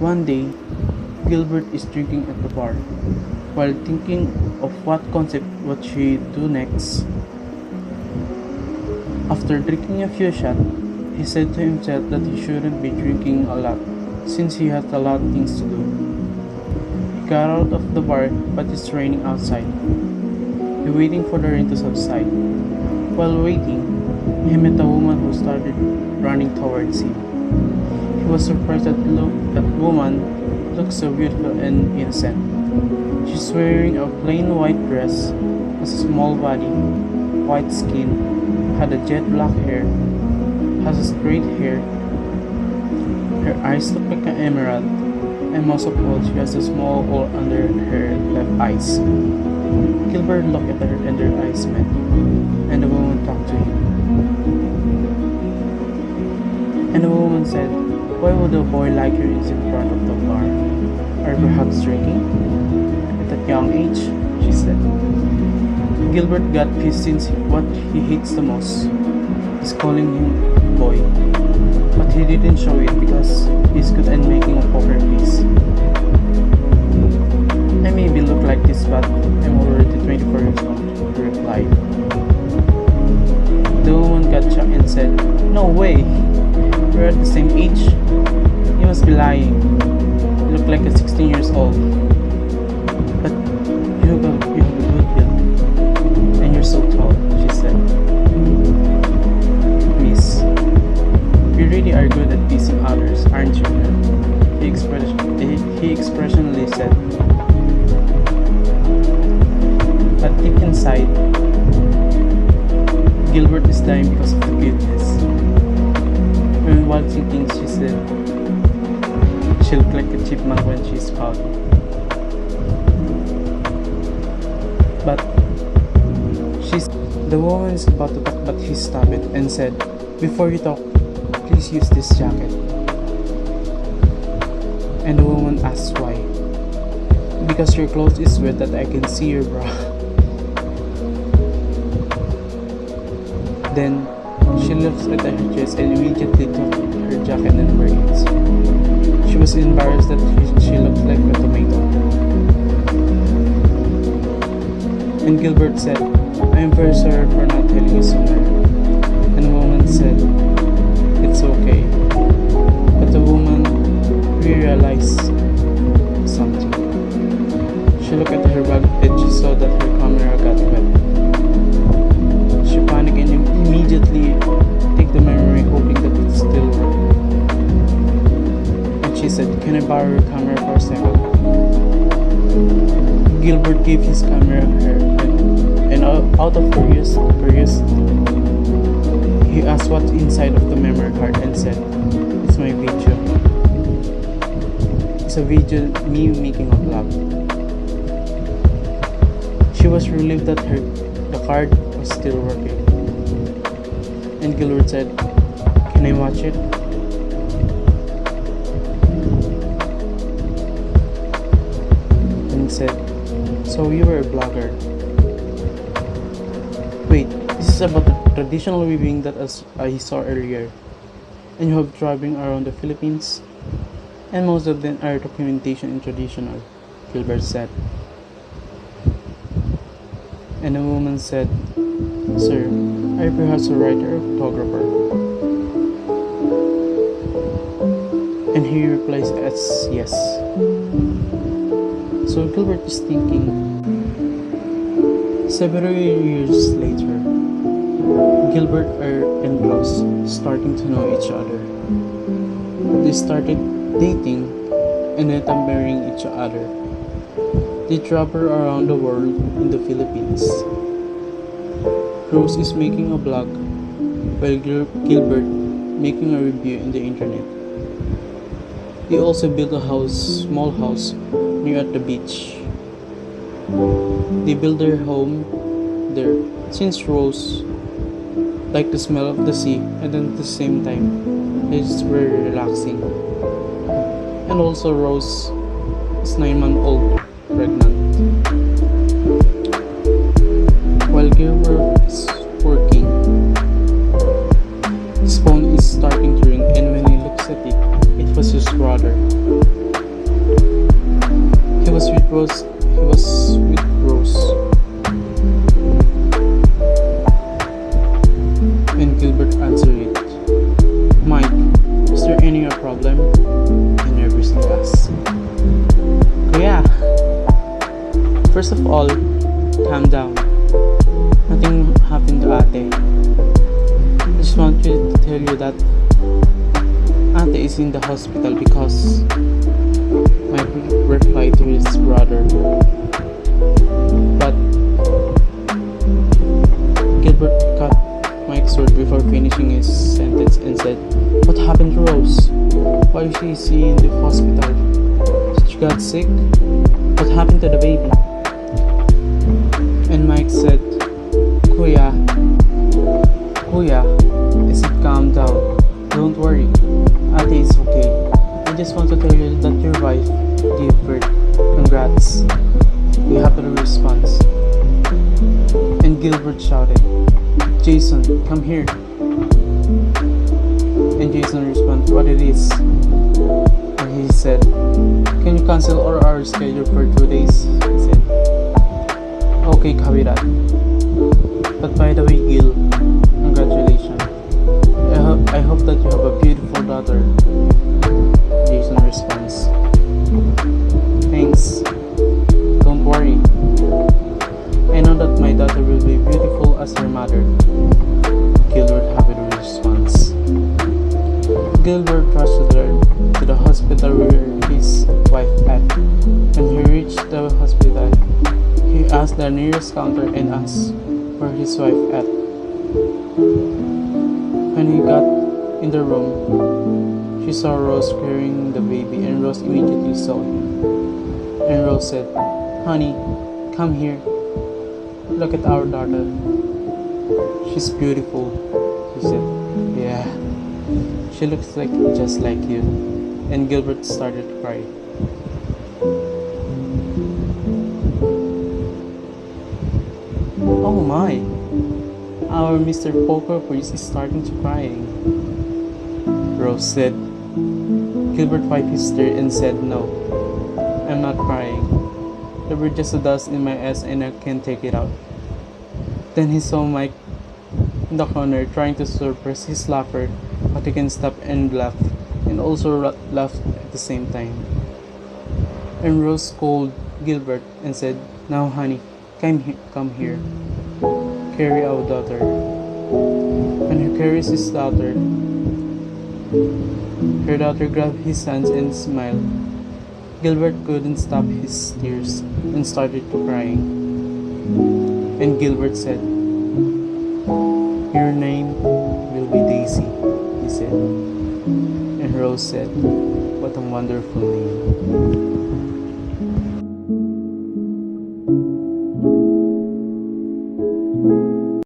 One day, Gilbert is drinking at the bar. While thinking of what she do next, after drinking a few shots, he said to himself that he shouldn't be drinking a lot since he has a lot of things to do. He got out of the bar, but it's raining outside. He waiting for the rain to subside. While waiting, he met a woman who started running towards him. He was surprised that woman looked so beautiful and innocent. She's wearing a plain white dress, has a small body, white skin, had a jet black hair, has a straight hair. Her eyes look like an emerald, and most of all, she has a small hole under her left eyes. Gilbert looked at her and their eyes met, and the woman talked to him. And the woman said, "Why would a boy like you is in front of the bar? Are you perhaps drinking?" At that young age, she said. Gilbert got pissed since what he hates the most is calling him boy. But he didn't show it because he's good at making a poker face. "I maybe look like this, but I'm already 24 years old," he replied. The woman got shocked and said, "No way! We're at the same age? You must be lying. You look like a 16 years old. But you have a good build. And you're so tall," she said. "Miss, you really are good at teasing others, aren't you?" He expressionally said. But deep inside, Gilbert is dying because of the cuteness. And while thinking, she said, "She looks like a chipmunk when she's pouty." But the woman is about to talk, but he stopped it and said, "Before you talk, please use this jacket." And the woman asked why. "Because your clothes is wet that I can see your bra." Then she looks at her chest and immediately took her jacket and wear it. She was embarrassed that she looked like a tomato. And Gilbert said, "I'm very sorry for not telling you sooner." And the woman said, "It's okay." But the woman realized something. She looked at her bag and she saw that her camera got wet. She panicked and immediately took the memory, hoping that it's still working. And she said, "Can I borrow your camera for a second?" Gilbert gave his camera to her, and out of curiosity, he asked what's inside of the memory card and said, "It's my video. It's a video me making a vlog." She was relieved that the card was still working. And Gilbert said, "Can I watch it?" And said, "So you were a blogger. Wait, this is about the traditional weaving that I saw earlier. And you have traveling around the Philippines? And most of them are documentation and traditional," Gilbert said. And the woman said, "Sir, are you perhaps a writer or photographer?" And he replies as yes. So Gilbert is thinking. Several years later, Gilbert and Rose starting to know each other. They started dating and then marrying each other. They travel around the world in the Philippines. Rose is making a blog while Gilbert making a review in the internet. They also built a small house near at the beach. They built their home there since Rose liked the smell of the sea, and then at the same time it's very relaxing. And also Rose is 9 months old pregnant. While Gilbert is working, his phone is starting to ring, and when he looks at it, it was his brother. all, calm down. Nothing happened to Ate. I just want you to tell you that Ate is in the hospital because Mike replied to his brother. But Gilbert cut Mike's short before finishing his sentence and said, "What happened to Rose? Why is she in the hospital? She got sick? What happened to the baby?" And Mike said, Kuya, I said calm down. Don't worry. Ate is okay. I just want to tell you that your wife gave birth. Congrats. You have the response. And Gilbert shouted, "Jason, come here." And Jason responded, "What it is?" And he said, "Can you cancel our schedule for 2 days?" He said, "Okay, copy that. But by the way, Gil, congratulations. I hope that you have a beautiful daughter." Jason responds, "Thanks. Don't worry. I know that my daughter will be beautiful as her mother." Gilbert happily responds. Gilbert rushed to the hospital where his wife at. When he reached the hospital, he asked the nearest counter and asked where his wife at. When he got in the room, she saw Rose carrying the baby, and Rose immediately saw him. And Rose said, "Honey, come here. Look at our daughter. She's beautiful," she said. "Yeah, she looks just like you." And Gilbert started to cry. "Oh my, our Mr. Poker Face is starting to crying," Rose said. Gilbert wiped his tear and said, "No, I'm not crying. There were just a dust in my eyes and I can't take it out." Then he saw Mike in the corner trying to suppress his laughter, but he can't stop and laugh, and also laughed at the same time. And Rose scolded Gilbert and said, "Now, honey, come here. Carry our daughter." When he carries his daughter, her daughter grabbed his hands and smiled. Gilbert couldn't stop his tears and started to crying. And Gilbert said, "Your name will be Daisy," he said. And Rose said, "What a wonderful name."